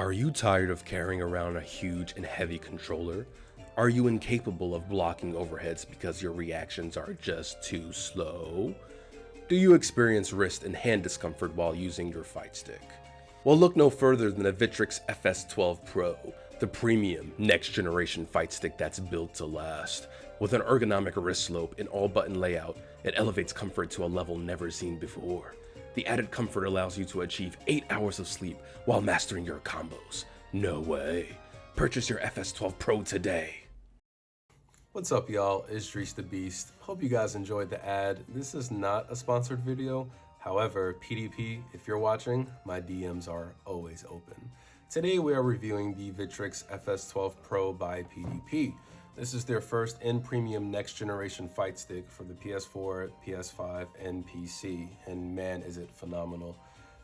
Are you tired of carrying around a huge and heavy controller? Are you incapable of blocking overheads because your reactions are just too slow? Do you experience wrist and hand discomfort while using your fight stick? Well, look no further than the Victrix FS-12 Pro, the premium next-generation fight stick that's built to last. With an ergonomic wrist slope and all-button layout, it elevates comfort to a level never seen before. The added comfort allows you to achieve 8 hours of sleep while mastering your combos. No way. Purchase your FS-12 Pro today. What's up, y'all? It's Dries the Beast. Hope you guys enjoyed the ad. This is not a sponsored video. However, PDP, if you're watching, my DMs are always open. Today we are reviewing the Victrix FS-12 Pro by PDP. This is their first in-premium next-generation fight stick for the PS4, PS5, and PC, and man, is it phenomenal.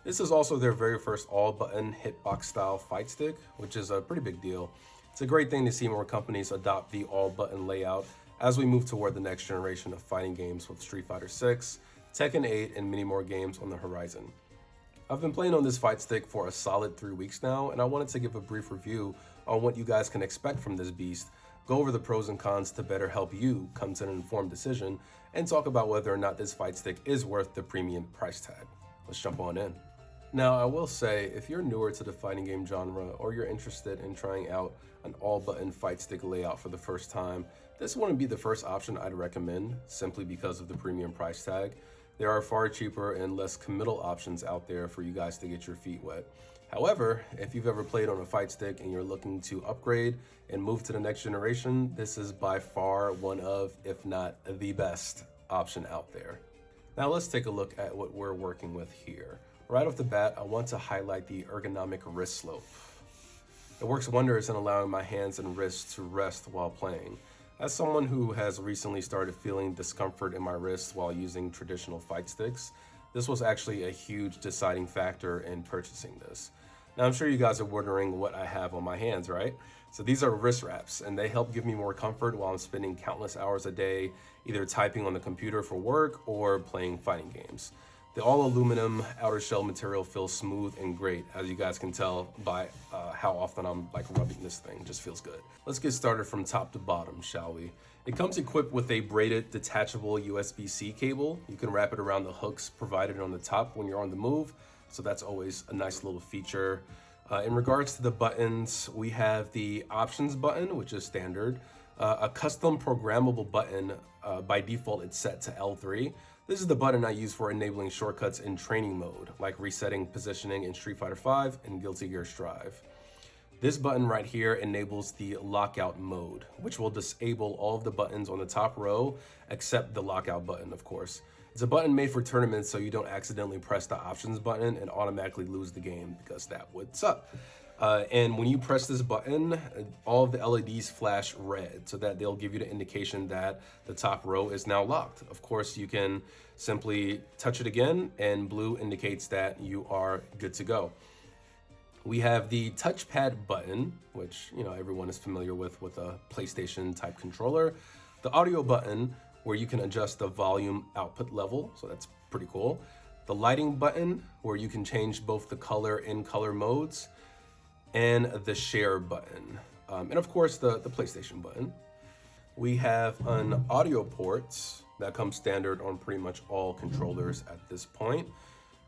This is also their very first all-button hitbox-style fight stick, which is a pretty big deal. It's a great thing to see more companies adopt the all-button layout as we move toward the next generation of fighting games with Street Fighter 6, Tekken 8, and many more games on the horizon. I've been playing on this fight stick for a solid 3 weeks now, and I wanted to give a brief review on what you guys can expect from this beast, go over the pros and cons to better help you come to an informed decision, and talk about whether or not this fight stick is worth the premium price tag. Let's jump on in. Now, I will say, if you're newer to the fighting game genre or you're interested in trying out an all-button fight stick layout for the first time, this wouldn't be the first option I'd recommend simply because of the premium price tag. There are far cheaper and less committal options out there for you guys to get your feet wet. However, if you've ever played on a fight stick and you're looking to upgrade and move to the next generation, this is by far one of, if not the best option out there. Now let's take a look at what we're working with here. Right off the bat, I want to highlight the ergonomic wrist slope. It works wonders in allowing my hands and wrists to rest while playing. As someone who has recently started feeling discomfort in my wrists while using traditional fight sticks, this was actually a huge deciding factor in purchasing this. Now I'm sure you guys are wondering what I have on my hands, right? So these are wrist wraps, and they help give me more comfort while I'm spending countless hours a day either typing on the computer for work or playing fighting games. The all-aluminum outer shell material feels smooth and great, as you guys can tell by how often I'm rubbing this thing. It just feels good. Let's get started from top to bottom, shall we? It comes equipped with a braided detachable USB-C cable. You can wrap it around the hooks provided on the top when you're on the move, so that's always a nice little feature. In regards to the buttons, we have the options button, which is standard, a custom programmable button. By default, it's set to L3. This is the button I use for enabling shortcuts in training mode, like resetting positioning in Street Fighter 5 and Guilty Gear Strive. This button right here enables the lockout mode, which will disable all of the buttons on the top row, except the lockout button, of course. It's a button made for tournaments so you don't accidentally press the options button and automatically lose the game, because that would suck. And when you press this button, all of the LEDs flash red so that they'll give you the indication that the top row is now locked. Of course, you can simply touch it again and blue indicates that you are good to go. We have the touchpad button, which everyone is familiar with a PlayStation type controller. The audio button, where you can adjust the volume output level, so that's pretty cool. The lighting button, where you can change both the color and color modes, and the share button, and of course the PlayStation button. We have an audio port that comes standard on pretty much all controllers at this point.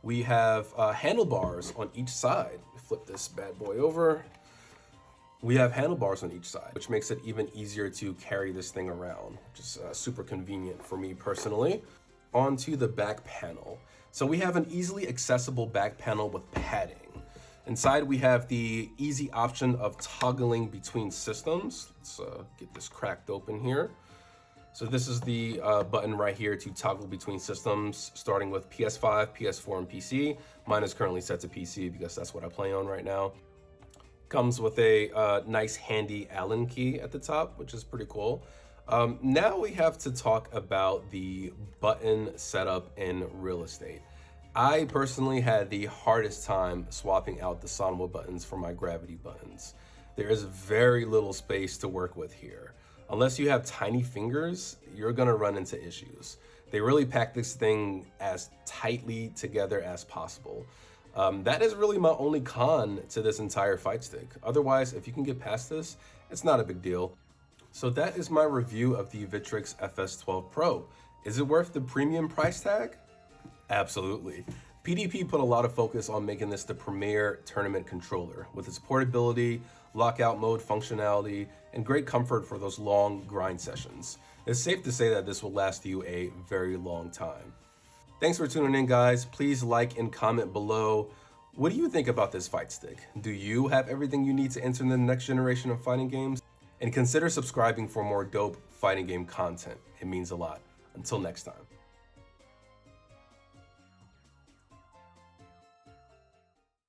We have handlebars on each side. Flip this bad boy over. We have handlebars on each side, which makes it even easier to carry this thing around, which is super convenient for me personally. Onto the back panel. So we have an easily accessible back panel with padding. Inside, we have the easy option of toggling between systems. Let's get this cracked open here. So this is the button right here to toggle between systems, starting with PS5, PS4, and PC. Mine is currently set to PC because that's what I play on right now. Comes with a nice handy Allen key at the top, which is pretty cool. Now we have to talk about the button setup and real estate. I personally had the hardest time swapping out the Sanwa buttons for my gravity buttons. There is very little space to work with here. Unless you have tiny fingers, you're gonna run into issues. They really pack this thing as tightly together as possible. That is really my only con to this entire fight stick. Otherwise, if you can get past this, it's not a big deal. So that is my review of the Victrix FS-12 Pro. Is it worth the premium price tag? Absolutely. PDP put a lot of focus on making this the premier tournament controller with its portability, lockout mode functionality, and great comfort for those long grind sessions. It's safe to say that this will last you a very long time. Thanks for tuning in, guys. Please like and comment below. What do you think about this fight stick? Do you have everything you need to enter in the next generation of fighting games? And consider subscribing for more dope fighting game content. It means a lot. Until next time.